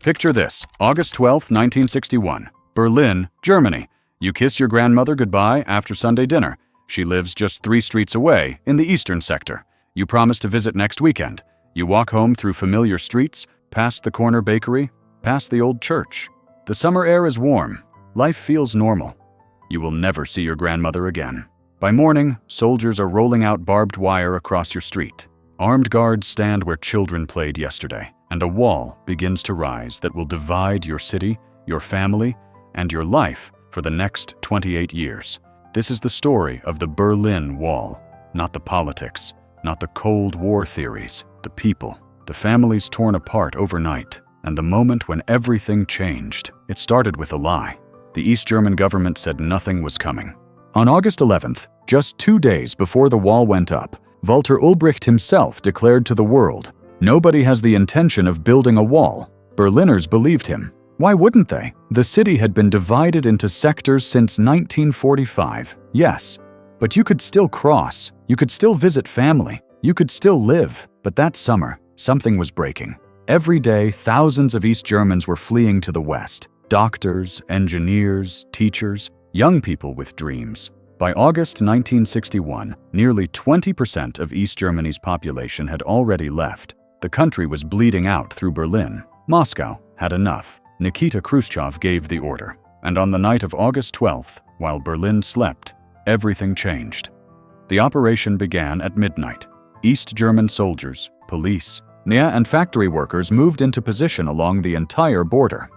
Picture this, August 12, 1961, Berlin, Germany. You kiss your grandmother goodbye after Sunday dinner. She lives just 3 streets away, in the eastern sector. You promise to visit next weekend. You walk home through familiar streets, past the corner bakery, past the old church. The summer air is warm. Life feels normal. You will never see your grandmother again. By morning, soldiers are rolling out barbed wire across your street. Armed guards stand where children played yesterday, and a wall begins to rise that will divide your city, your family, and your life for the next 28 years. This is the story of the Berlin Wall, not the politics, not the Cold War theories, the people, the families torn apart overnight, and the moment when everything changed. It started with a lie. The East German government said nothing was coming. On August 11th, just 2 days before the wall went up, Walter Ulbricht himself declared to the world, "Nobody has the intention of building a wall." Berliners believed him. Why wouldn't they? The city had been divided into sectors since 1945, yes. But you could still cross, you could still visit family, you could still live. But that summer, something was breaking. Every day, thousands of East Germans were fleeing to the West. Doctors, engineers, teachers, young people with dreams. By August 1961, nearly 20% of East Germany's population had already left. The country was bleeding out through Berlin. Moscow had enough. Nikita Khrushchev gave the order. And on the night of August 12th, while Berlin slept, everything changed. The operation began at midnight. East German soldiers, police, and factory workers moved into position along the entire border.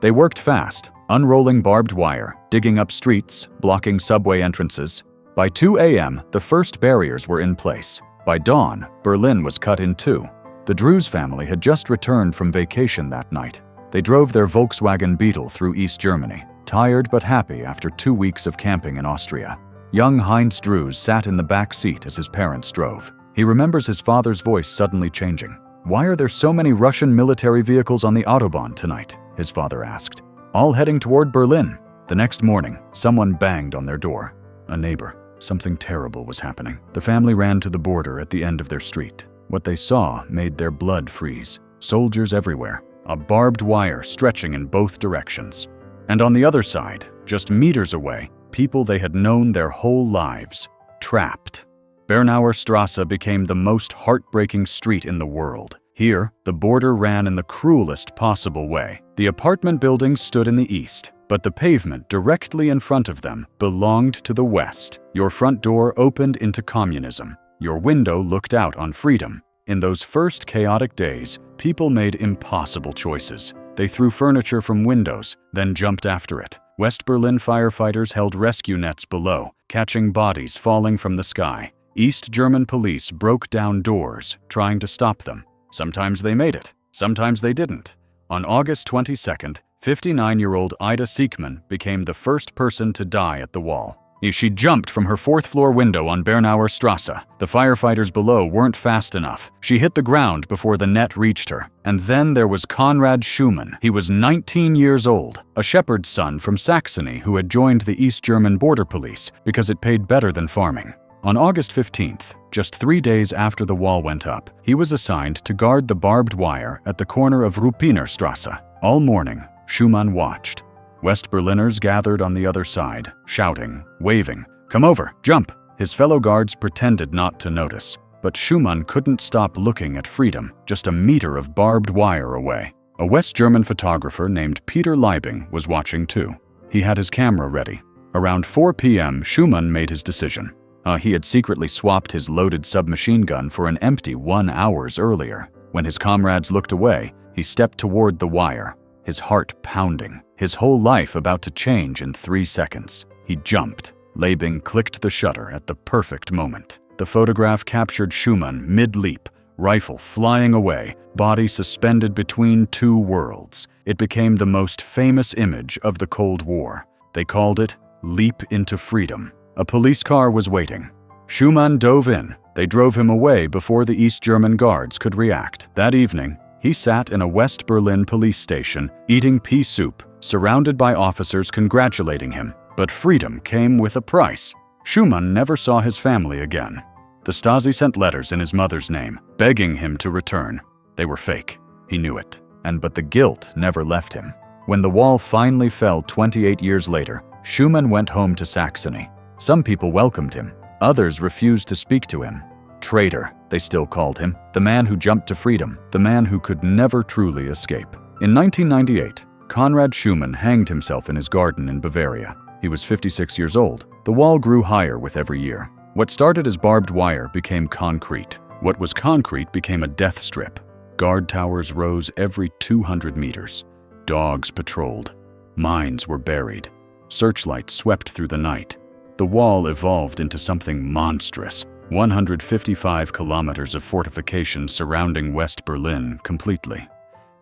They worked fast, unrolling barbed wire, digging up streets, blocking subway entrances. By 2 a.m., the first barriers were in place. By dawn, Berlin was cut in two. The Drews family had just returned from vacation that night. They drove their Volkswagen Beetle through East Germany, tired but happy after 2 weeks of camping in Austria. Young Heinz Drews sat in the back seat as his parents drove. He remembers his father's voice suddenly changing. "Why are there so many Russian military vehicles on the Autobahn tonight?" his father asked. "All heading toward Berlin." The next morning, someone banged on their door. A neighbor. Something terrible was happening. The family ran to the border at the end of their street. What they saw made their blood freeze. Soldiers everywhere. A barbed wire stretching in both directions. And on the other side, just meters away, people they had known their whole lives. Trapped. Bernauer Strasse became the most heartbreaking street in the world. Here, the border ran in the cruelest possible way. The apartment buildings stood in the east, but the pavement directly in front of them belonged to the west. Your front door opened into communism. Your window looked out on freedom. In those first chaotic days, people made impossible choices. They threw furniture from windows, then jumped after it. West Berlin firefighters held rescue nets below, catching bodies falling from the sky. East German police broke down doors, trying to stop them. Sometimes they made it, sometimes they didn't. On August 22nd, 59-year-old Ida Siekmann became the first person to die at the wall. She jumped from her 4th-floor window on Bernauer Strasse. The firefighters below weren't fast enough. She hit the ground before the net reached her. And then there was Konrad Schumann. He was 19 years old, a shepherd's son from Saxony who had joined the East German border police because it paid better than farming. On August 15th, just 3 days after the wall went up, he was assigned to guard the barbed wire at the corner of Ruppiner Strasse. All morning, Schumann watched. West Berliners gathered on the other side, shouting, waving, "Come over, jump!" His fellow guards pretended not to notice, but Schumann couldn't stop looking at freedom, just a meter of barbed wire away. A West German photographer named Peter Liebing was watching too. He had his camera ready. Around 4 p.m., Schumann made his decision. He had secretly swapped his loaded submachine gun for an empty 1 hour earlier. When his comrades looked away, he stepped toward the wire, his heart pounding, his whole life about to change in 3 seconds. He jumped. Liebing clicked the shutter at the perfect moment. The photograph captured Schumann mid-leap, rifle flying away, body suspended between 2 worlds. It became the most famous image of the Cold War. They called it Leap into Freedom. A police car was waiting. Schumann dove in. They drove him away before the East German guards could react. That evening, he sat in a West Berlin police station, eating pea soup, surrounded by officers congratulating him. But freedom came with a price. Schumann never saw his family again. The Stasi sent letters in his mother's name, begging him to return. They were fake. He knew it. but the guilt never left him. When the wall finally fell 28 years later, Schumann went home to Saxony. Some people welcomed him. Others refused to speak to him. Traitor, they still called him, the man who jumped to freedom, the man who could never truly escape. In 1998, Konrad Schumann hanged himself in his garden in Bavaria. He was 56 years old. The wall grew higher with every year. What started as barbed wire became concrete. What was concrete became a death strip. Guard towers rose every 200 meters. Dogs patrolled. Mines were buried. Searchlights swept through the night. The wall evolved into something monstrous. 155 kilometers of fortification surrounding West Berlin completely.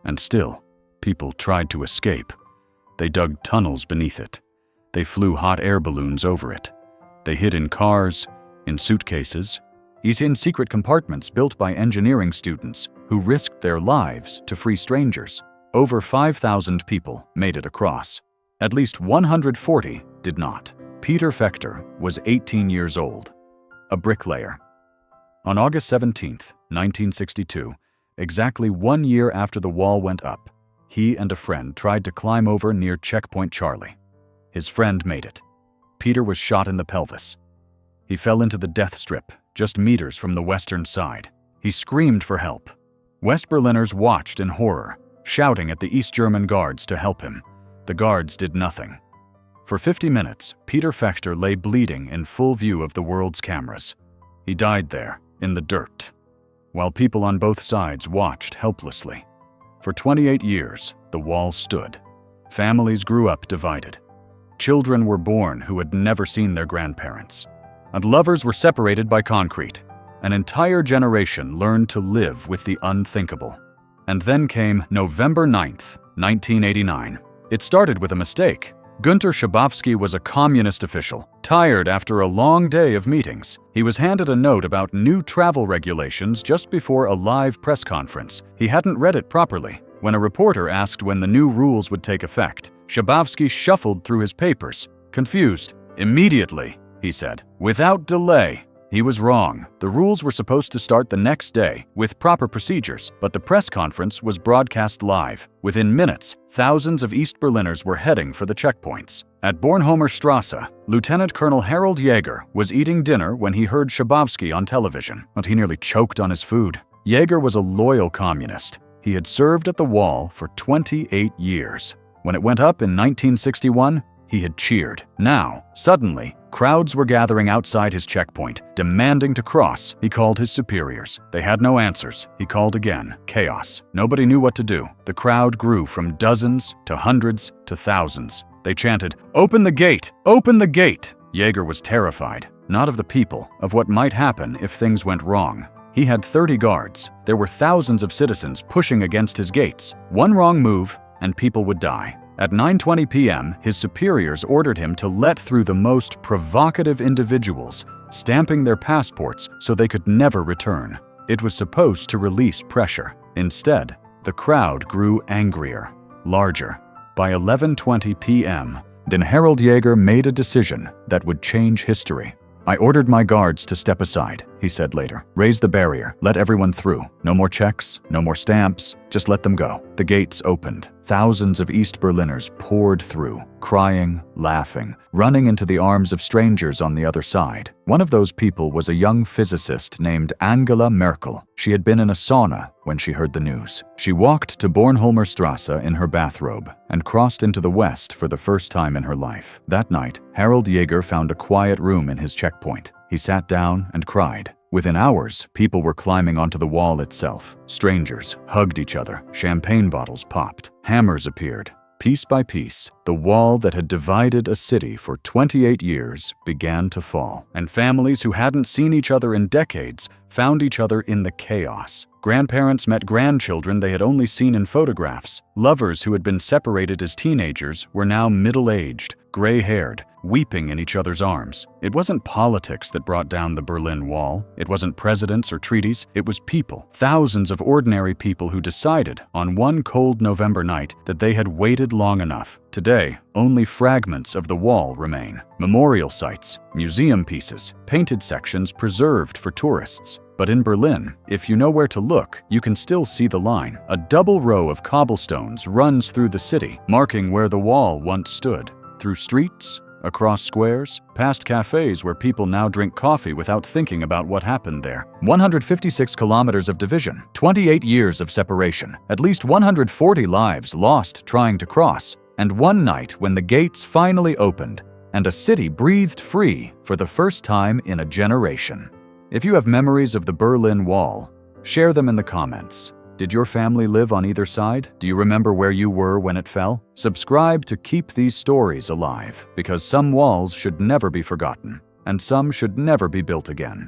And still, people tried to escape. They dug tunnels beneath it. They flew hot air balloons over it. They hid in cars, in suitcases, in secret compartments built by engineering students who risked their lives to free strangers. Over 5,000 people made it across. At least 140 did not. Peter Fechter was 18 years old, a bricklayer. On August 17, 1962, exactly 1 year after the wall went up, he and a friend tried to climb over near Checkpoint Charlie. His friend made it. Peter was shot in the pelvis. He fell into the death strip, just meters from the western side. He screamed for help. West Berliners watched in horror, shouting at the East German guards to help him. The guards did nothing. For 50 minutes, Peter Fechter lay bleeding in full view of the world's cameras. He died there, in the dirt, while people on both sides watched helplessly. For 28 years, the wall stood. Families grew up divided. Children were born who had never seen their grandparents. And lovers were separated by concrete. An entire generation learned to live with the unthinkable. And then came November 9th, 1989. It started with a mistake. Günter Schabowski was a communist official, tired after a long day of meetings. He was handed a note about new travel regulations just before a live press conference. He hadn't read it properly. When a reporter asked when the new rules would take effect, Schabowski shuffled through his papers. Confused. "Immediately," he said. "Without delay." He was wrong. The rules were supposed to start the next day, with proper procedures, but the press conference was broadcast live. Within minutes, thousands of East Berliners were heading for the checkpoints. At Bornholmer Strasse, Lieutenant Colonel Harald Jäger was eating dinner when he heard Schabowski on television, and he nearly choked on his food. Jäger was a loyal communist. He had served at the wall for 28 years. When it went up in 1961, he had cheered. Now, suddenly, crowds were gathering outside his checkpoint, demanding to cross. He called his superiors. They had no answers. He called again. Chaos. Nobody knew what to do. The crowd grew from dozens to hundreds to thousands. They chanted, "Open the gate! Open the gate!" Jäger was terrified, not of the people, of what might happen if things went wrong. He had 30 guards. There were thousands of citizens pushing against his gates. One wrong move, and people would die. At 9:20 p.m., his superiors ordered him to let through the most provocative individuals, stamping their passports so they could never return. It was supposed to release pressure. Instead, the crowd grew angrier, larger. By 11:20 p.m., then Harald Jäger made a decision that would change history. "I ordered my guards to step aside," he said later. "Raise the barrier, let everyone through. No more checks, no more stamps, just let them go." The gates opened. Thousands of East Berliners poured through, crying, laughing, running into the arms of strangers on the other side. One of those people was a young physicist named Angela Merkel. She had been in a sauna when she heard the news. She walked to Bornholmer Strasse in her bathrobe and crossed into the West for the first time in her life. That night, Harald Jäger found a quiet room in his checkpoint. He sat down and cried. Within hours, people were climbing onto the wall itself. Strangers hugged each other. Champagne bottles popped. Hammers appeared. Piece by piece, the wall that had divided a city for 28 years began to fall, and families who hadn't seen each other in decades found each other in the chaos. Grandparents met grandchildren they had only seen in photographs. Lovers who had been separated as teenagers were now middle-aged, gray-haired, weeping in each other's arms. It wasn't politics that brought down the Berlin Wall. It wasn't presidents or treaties. It was people, thousands of ordinary people who decided on one cold November night that they had waited long enough. Today, only fragments of the wall remain. Memorial sites, museum pieces, painted sections preserved for tourists. But in Berlin, if you know where to look, you can still see the line. A double row of cobblestones runs through the city, marking where the wall once stood. Through streets, across squares, past cafes where people now drink coffee without thinking about what happened there. 156 kilometers of division, 28 years of separation, at least 140 lives lost trying to cross, and one night when the gates finally opened and a city breathed free for the first time in a generation. If you have memories of the Berlin Wall, share them in the comments. Did your family live on either side? Do you remember where you were when it fell? Subscribe to keep these stories alive, because some walls should never be forgotten, and some should never be built again.